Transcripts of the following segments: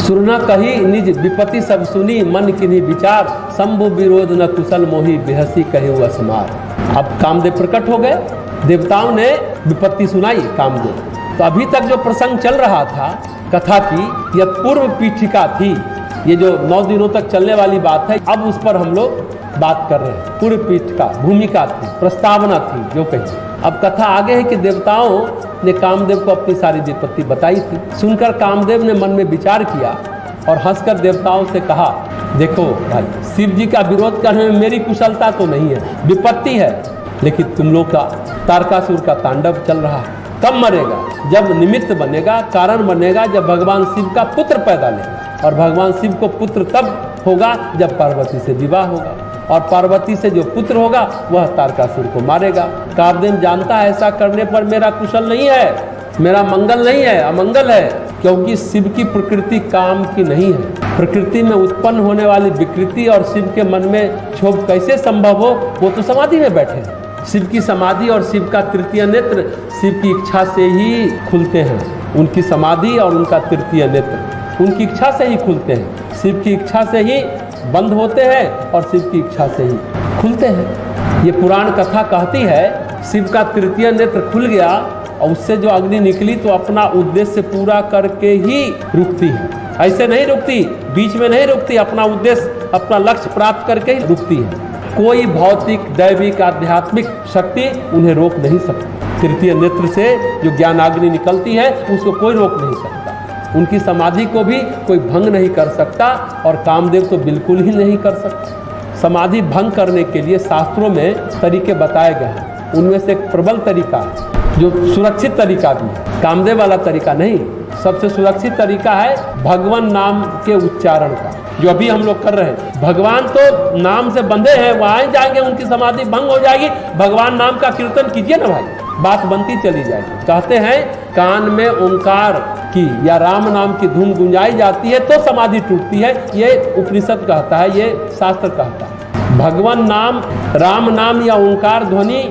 सुरना कही निज विपत्ति सब सुनी, मन किन्हीं विचार, शंभु विरोध न कुशल मोही, बेहसी कहे असमार। अब कामदेव प्रकट हो गए, देवताओं ने विपत्ति सुनाई कामदेव। तो अभी तक जो प्रसंग चल रहा था कथा की, यह पूर्व पीठिका थी। ये जो 9 दिनों तक चलने वाली बात है, अब उस पर हम लोग बात कर रहे हैं। पूर्व पीठिका भूमिका थी, प्रस्तावना थी जो कही। अब कथा आगे है कि देवताओं ने कामदेव को अपनी सारी विपत्ति बताई थी। सुनकर कामदेव ने मन में विचार किया और हंसकर देवताओं से कहा, देखो भाई, शिव जी का विरोध करने में मेरी कुशलता तो नहीं है, विपत्ति है, लेकिन तुम लोग का तारकासुर का तांडव चल रहा है। कब मरेगा? जब निमित्त बनेगा, कारण बनेगा, जब भगवान शिव का पुत्र पैदा लेगा। और भगवान शिव को पुत्र तब होगा जब पार्वती से विवाह होगा, और पार्वती से जो पुत्र होगा वह तारकासुर को मारेगा। कामदेव जानता है ऐसा करने पर मेरा कुशल नहीं है, मेरा मंगल नहीं है, अमंगल है, क्योंकि शिव की प्रकृति काम की नहीं है। प्रकृति में उत्पन्न होने वाली विकृति और शिव के मन में क्षोभ कैसे संभव हो? वो तो समाधि में बैठे हैं। शिव की समाधि और शिव का तृतीय नेत्र शिव की इच्छा से ही खुलते हैं। उनकी समाधि और उनका तृतीय नेत्र उनकी इच्छा से ही खुलते हैं। शिव की इच्छा से ही बंद होते हैं और शिव की इच्छा से ही खुलते हैं। ये पुराण कथा कहती है, शिव का तृतीय नेत्र खुल गया और उससे जो अग्नि निकली तो अपना उद्देश्य पूरा करके ही रुकती है। ऐसे नहीं रुकती, बीच में नहीं रुकती, अपना उद्देश्य, अपना लक्ष्य प्राप्त करके ही रुकती है। कोई भौतिक, दैविक, आध्यात्मिक शक्ति उन्हें रोक नहीं सकती। तृतीय नेत्र से जो ज्ञानाग्नि निकलती है उसको कोई रोक नहीं सकता। उनकी समाधि को भी कोई भंग नहीं कर सकता और कामदेव तो बिल्कुल ही नहीं कर सकता। समाधि भंग करने के लिए शास्त्रों में तरीके बताए गए हैं। उनमें से एक प्रबल तरीका है जो सुरक्षित तरीका भी है, कामदेव वाला तरीका नहीं। सबसे सुरक्षित तरीका है भगवान नाम के उच्चारण का, जो अभी हम लोग कर रहे हैं। भगवान तो नाम से बंधे हैं, वहां जाएंगे उनकी समाधि भंग हो जाएगी। भगवान नाम का कीर्तन कीजिए ना भाई, बात बनती चली जाएगी। कहते हैं कान में ओंकार की या राम नाम की धुन गुंजाई जाती है तो समाधि टूटती है। ये उपनिषद कहता है, ये शास्त्र कहता है। भगवान नाम, राम नाम या ओंकार ध्वनि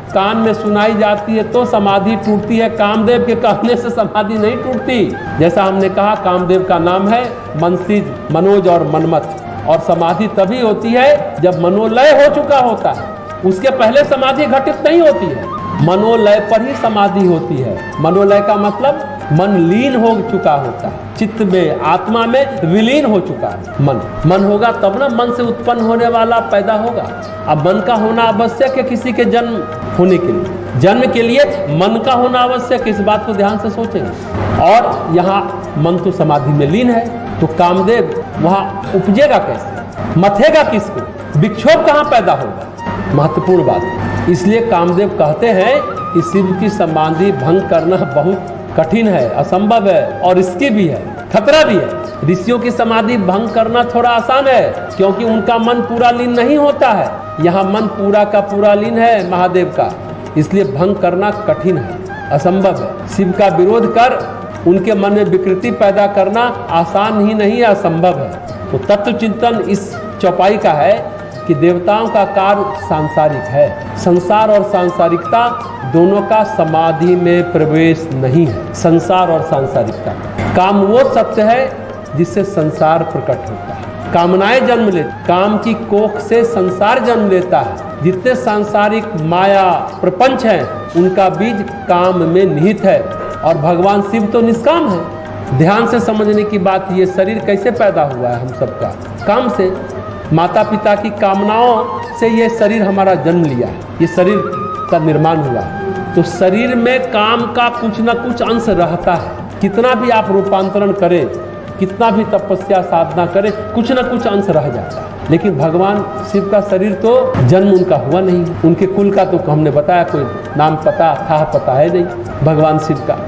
कान में सुनाई जाती है तो समाधि टूटती है। कामदेव के कहने से समाधि नहीं टूटती। जैसा हमने कहा, कामदेव का नाम है मनसिज, मनोज और मनमथ, और समाधि तभी होती है जब मनोलय हो चुका होता है। उसके पहले समाधि घटित नहीं होती है। मनोलय पर ही समाधि होती है। मनोलय का मतलब मन लीन हो चुका होता है, चित्त में, आत्मा में विलीन हो चुका है। मन होगा तब ना मन से उत्पन्न होने वाला पैदा होगा। अब मन का होना आवश्यक है किसी के जन्म होने के लिए। जन्म के लिए मन का होना आवश्यक है, इस बात को ध्यान से सोचेंगे। और यहाँ मन तो समाधि में लीन है, तो कामदेव वहाँ उपजेगा कैसे? मथेगा किसको? विक्षोभ कहाँ पैदा होगा? महत्वपूर्ण बात है। इसलिए कामदेव कहते हैं कि शिव की समाधि भंग करना बहुत कठिन है, असंभव है, और इसकी भी है, खतरा भी है। ऋषियों की समाधि भंग करना थोड़ा आसान है, क्योंकि उनका मन पूरा लीन नहीं होता है। यहाँ मन पूरा का पूरा लीन है महादेव का, इसलिए भंग करना कठिन है, असंभव है। शिव का विरोध कर उनके मन में विकृति पैदा करना आसान ही नहीं है, असंभव है। तो तत्व चिंतन इस चौपाई का है कि देवताओं का कार्य सांसारिक है। संसार और सांसारिकता दोनों का समाधि में प्रवेश नहीं है। संसार और सांसारिकता, काम वो सत्य है जिससे संसार प्रकट होता है। कामनाएं जन्म लेती, काम की कोख से संसार जन्म लेता है। जितने सांसारिक माया प्रपंच हैं उनका बीज काम में निहित है, और भगवान शिव तो निष्काम है। ध्यान से समझने की बात, ये शरीर कैसे पैदा हुआ है? हम सबका काम से, माता पिता की कामनाओं से ये शरीर हमारा जन्म लिया है, ये शरीर का निर्माण हुआ है। तो शरीर में काम का कुछ न कुछ अंश रहता है। कितना भी आप रूपांतरण करें, कितना भी तपस्या साधना करें, कुछ न कुछ अंश रह जाता है। लेकिन भगवान शिव का शरीर तो जन्म उनका हुआ नहीं। उनके कुल का तो हमने बताया, कोई नाम पता था पता है नहीं भगवान शिव का।